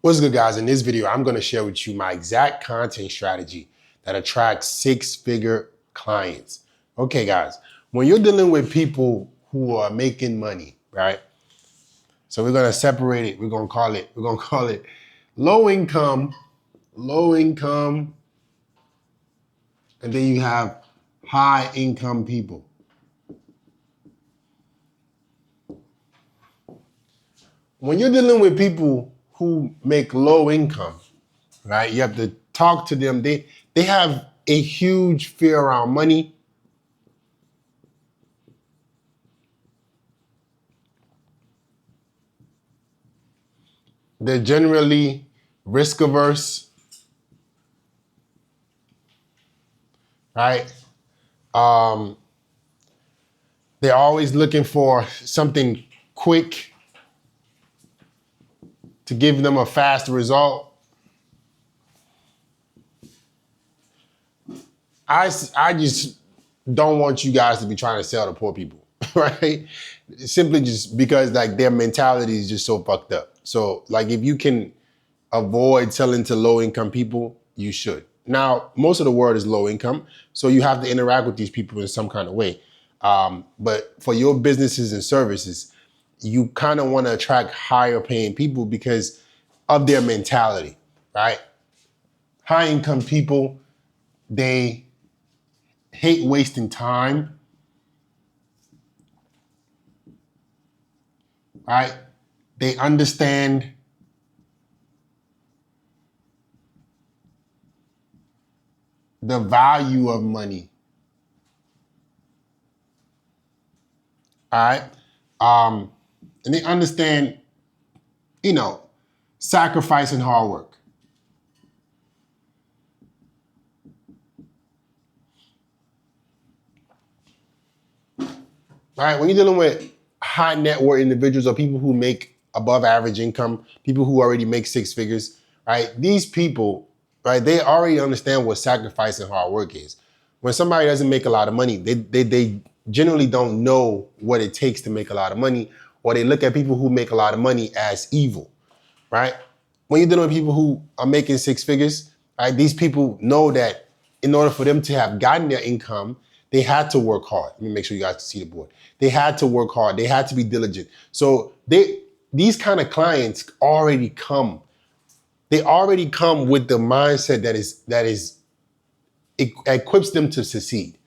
What's good, guys? In this video, I'm going to share with you my exact content strategy that attracts six-figure clients. Okay, guys, when you're dealing with people who are making money, right? So we're going to separate it. We're going to call it low income, and then you have high income people. When you're dealing with people who make low income, right? You have to talk to them. They have a huge fear around money. They're generally risk averse, right? They're always looking for something quick to give them a fast result. I just don't want you guys to be trying to sell to poor people, right? Simply just because like their mentality is just so fucked up. So like if you can avoid selling to low income people, you should. Now, most of the world is low income, so you have to interact with these people in some kind of way. But for your businesses and services, you kind of want to attract higher paying people because of their mentality, right? High income people, they hate wasting time, right? They understand the value of money, all right? And they understand, sacrifice and hard work. All right, when you're dealing with high net worth individuals or people who make above average income, people who already make six figures, right? These people, right, they already understand what sacrifice and hard work is. When somebody doesn't make a lot of money, they generally don't know what it takes to make a lot of money, or they look at people who make a lot of money as evil, right? When you're dealing with people who are making six figures, right, these people know that in order for them to have gotten their income, they had to work hard. Let me make sure you guys see the board. They had to work hard. They had to be diligent. So these kind of clients already come. They already come with the mindset it equips them to succeed.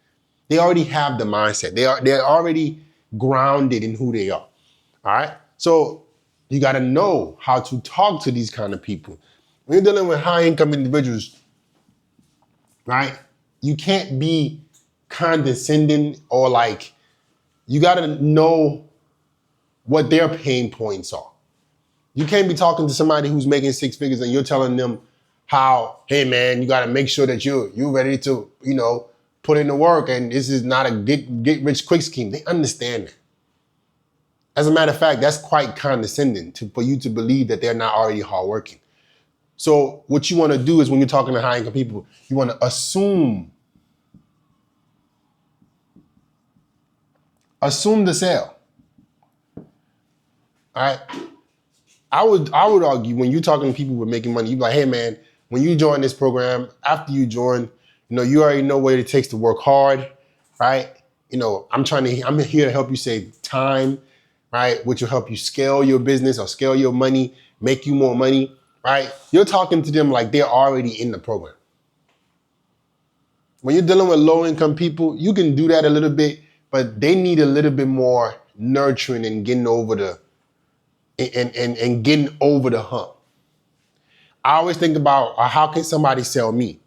They already have the mindset. They're already grounded in who they are. All right. So you got to know how to talk to these kind of people. When you're dealing with high income individuals, right? You can't be condescending or like, you got to know what their pain points are. You can't be talking to somebody who's making six figures and you're telling them how, hey man, you got to make sure that you're ready to, put in the work, and this is not a get rich quick scheme. They understand that. As a matter of fact, that's quite condescending for you to believe that they're not already hardworking. So what you want to do is when you're talking to high income people, you want to assume the sale. All right. I would argue when you're talking to people who are making money, you be like, hey man, when you join this program, after you join, you already know what it takes to work hard, right? I'm here to help you save time, right? Which will help you scale your business or scale your money, make you more money, right? You're talking to them like they're already in the program. When you're dealing with low income people, you can do that a little bit, but they need a little bit more nurturing and getting over the hump. I always think about how can somebody sell me?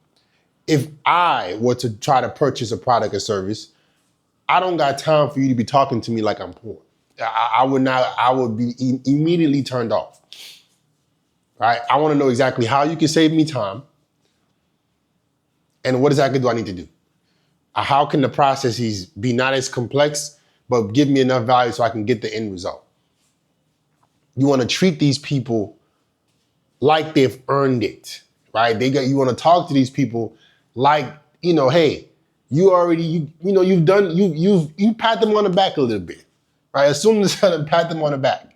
If I were to try to purchase a product or service, I don't got time for you to be talking to me like I'm poor. I would be immediately turned off. Right? I want to know exactly how you can save me time and what exactly do I need to do? How can the processes be not as complex, but give me enough value so I can get the end result? You want to treat these people like they've earned it, right? You want to talk to these people like, hey, you pat them on the back a little bit, right? Assume this and pat them on the back.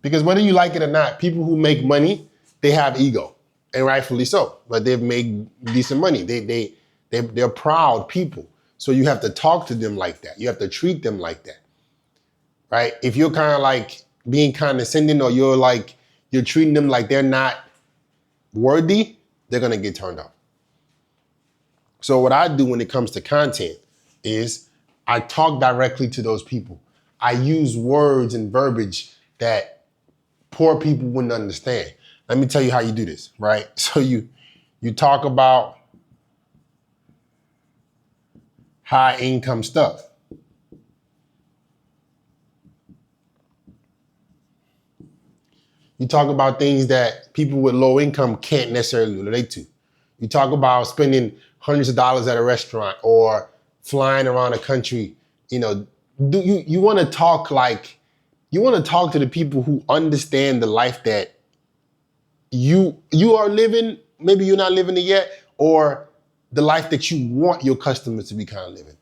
Because whether you like it or not, people who make money, they have ego, and rightfully so. But they've made decent money. They're proud people. So you have to talk to them like that. You have to treat them like that, right? If you're kind of like being condescending, or you're treating them like they're not worthy, they're gonna get turned off. So what I do when it comes to content is I talk directly to those people. I use words and verbiage that poor people wouldn't understand. Let me tell you how you do this, right? So you talk about high income stuff. You talk about things that people with low income can't necessarily relate to. You talk about spending hundreds of dollars at a restaurant or flying around the country. You know, you want to talk to the people who understand the life that you are living. Maybe you're not living it yet, or the life that you want your customers to be kind of living.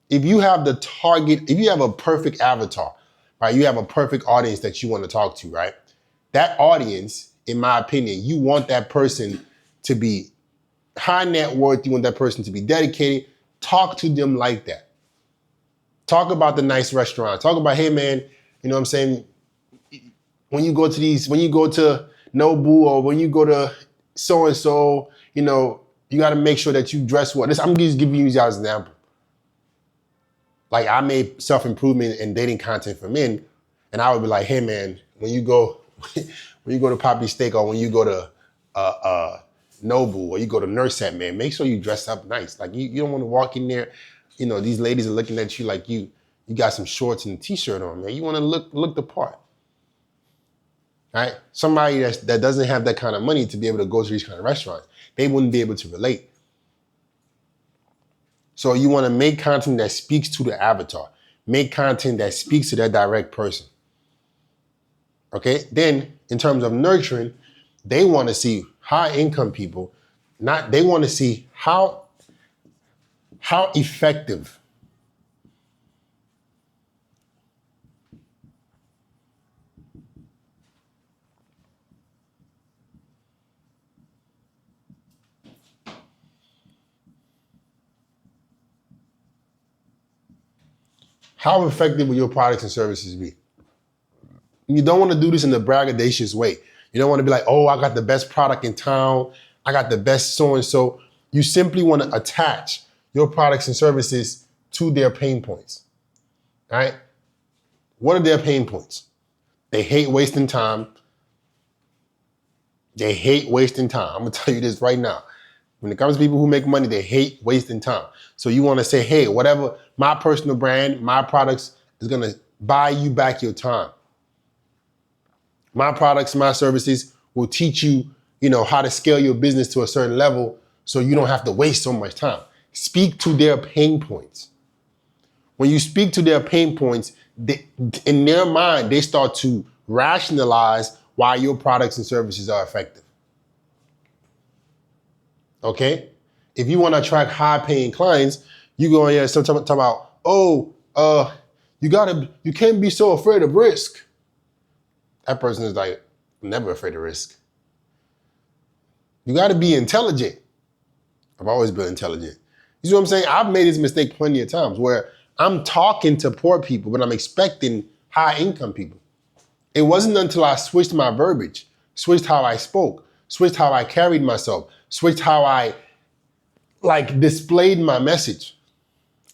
If you have if you have a perfect avatar, right? You have a perfect audience that you want to talk to, right? That audience, in my opinion, you want that person to be high net worth. You want that person to be dedicated. Talk to them like that. Talk about the nice restaurant. Talk about, hey man, you know what I'm saying? When you go to Nobu, or when you go to so-and-so, you know, you got to make sure that you dress well. I'm just giving you guys an example. Like, I made self-improvement and dating content for men, and I would be like, hey man, when you go to Poppy Steak, or when you go to Nobu, or you go to Nurse, man, make sure you dress up nice. Like, you don't want to walk in there, you know, these ladies are looking at you like you got some shorts and a t-shirt on, man. You want to look the part. Right? Somebody that doesn't have that kind of money to be able to go to these kind of restaurants, they wouldn't be able to relate. So you want to make content that speaks to the avatar. Make content that speaks to that direct person. Okay? Then, in terms of nurturing, they want to see high income people, they want to see how effective will your products and services be? You don't want to do this in a braggadocious way. You don't want to be like, oh, I got the best product in town. I got the best so-and-so. You simply want to attach your products and services to their pain points, right? What are their pain points? They hate wasting time. They hate wasting time. I'm going to tell you this right now. When it comes to people who make money, they hate wasting time. So you want to say, hey, whatever, my personal brand, my products is going to buy you back your time. My products, my services will teach you, how to scale your business to a certain level so you don't have to waste so much time. Speak to their pain points. When you speak to their pain points, in their mind, they start to rationalize why your products and services are effective. Okay? If you want to attract high-paying clients, you go in here and talk about, you can't be so afraid of risk. That person is like, I'm never afraid of risk. You got to be intelligent. I've always been intelligent. You see what I'm saying? I've made this mistake plenty of times where I'm talking to poor people, but I'm expecting high-income people. It wasn't until I switched my verbiage, switched how I spoke, switched how I carried myself, switched how I displayed my message.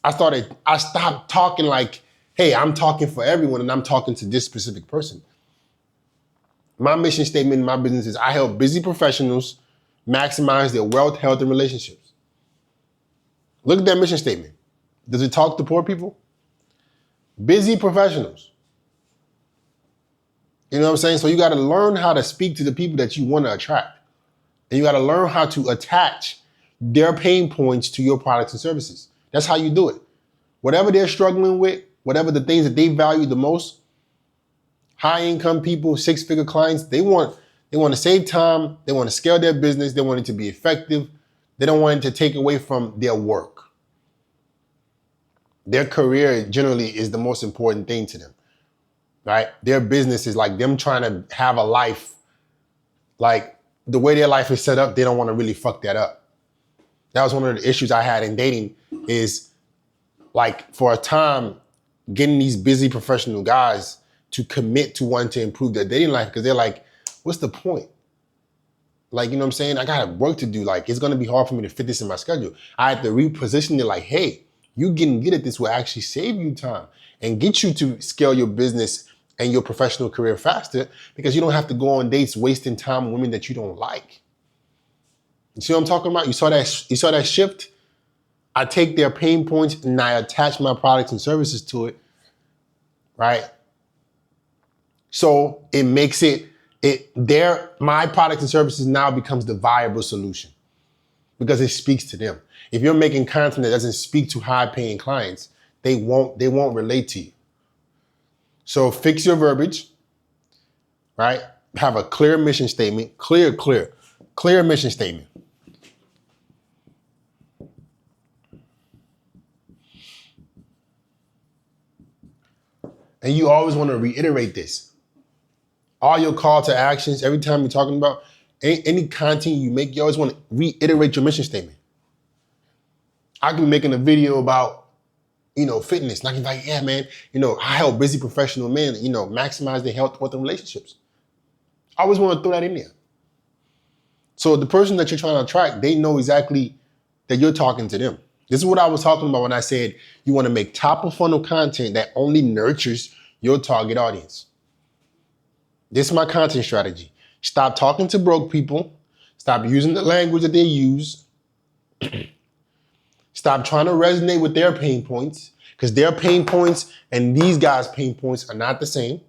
I stopped talking like, hey, I'm talking for everyone and I'm talking to this specific person. My mission statement in my business is I help busy professionals maximize their wealth, health, and relationships. Look at that mission statement. Does it talk to poor people? Busy professionals. You know what I'm saying? So you got to learn how to speak to the people that you want to attract. And you got to learn how to attach their pain points to your products and services. That's how you do it. Whatever they're struggling with, whatever the things that they value the most, high income people, six-figure clients, they want to save time. They want to scale their business. They want it to be effective. They don't want it to take away from their work. Their career generally is the most important thing to them. right? Their business is like them trying to have a life, like the way their life is set up, they don't want to really fuck that up. That was one of the issues I had in dating is like for a time, getting these busy professional guys to commit to wanting to improve their dating life because they're like, what's the point? Like, you know what I'm saying? I got work to do. Like, it's going to be hard for me to fit this in my schedule. I had to reposition it like, hey, you getting good at this will actually save you time and get you to scale your business and your professional career faster because you don't have to go on dates wasting time with women that you don't like. You see what I'm talking about? You saw that shift? I take their pain points and I attach my products and services to it, right? So it makes my products and services now becomes the viable solution because it speaks to them. If you're making content that doesn't speak to high paying clients, they won't relate to you. So fix your verbiage, right? Have a clear mission statement, clear mission statement. And you always want to reiterate this. All your call to actions, every time you're talking about any content you make, you always want to reiterate your mission statement. I can be making a video about, fitness. And I can be like, yeah, man, I help busy professional men, maximize their health, wealth, and relationships. I always want to throw that in there. So the person that you're trying to attract, they know exactly that you're talking to them. This is what I was talking about when I said you want to make top of funnel content that only nurtures your target audience. This is my content strategy. Stop talking to broke people. Stop using the language that they use. Stop trying to resonate with their pain points because their pain points and these guys' pain points are not the same.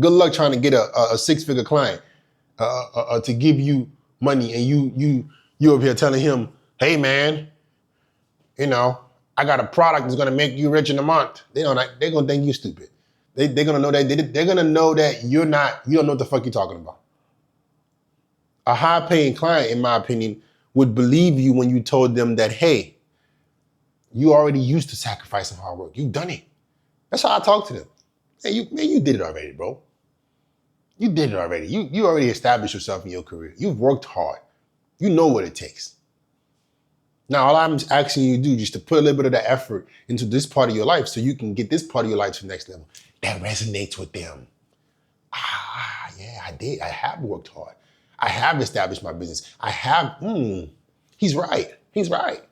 Good luck trying to get a six-figure client to give you money and you over here telling him, hey man, I got a product that's gonna make you rich in a month. They're gonna think you stupid. They're gonna know that you don't know what the fuck you're talking about. A high-paying client, in my opinion, would believe you when you told them that, hey, you already used to sacrifice some hard work. You've done it. That's how I talk to them. Hey, you did it already, bro. You did it already. You already established yourself in your career. You've worked hard. You know what it takes. Now, all I'm asking you to do is just to put a little bit of that effort into this part of your life so you can get this part of your life to the next level. That resonates with them. Yeah, I did. I have worked hard. I have established my business. He's right. He's right.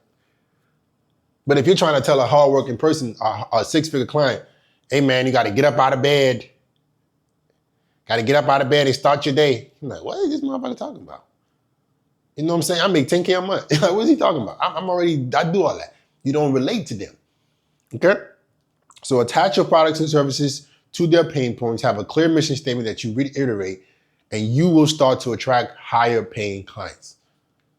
But if you're trying to tell a hardworking person, a six-figure client, hey man, you got to get up out of bed. Got to get up out of bed and start your day. I'm like, what is this motherfucker talking about? You know what I'm saying? I make $10K a month. Like, what is he talking about? I do all that. You don't relate to them. Okay? So attach your products and services to their pain points, have a clear mission statement that you reiterate, and you will start to attract higher paying clients.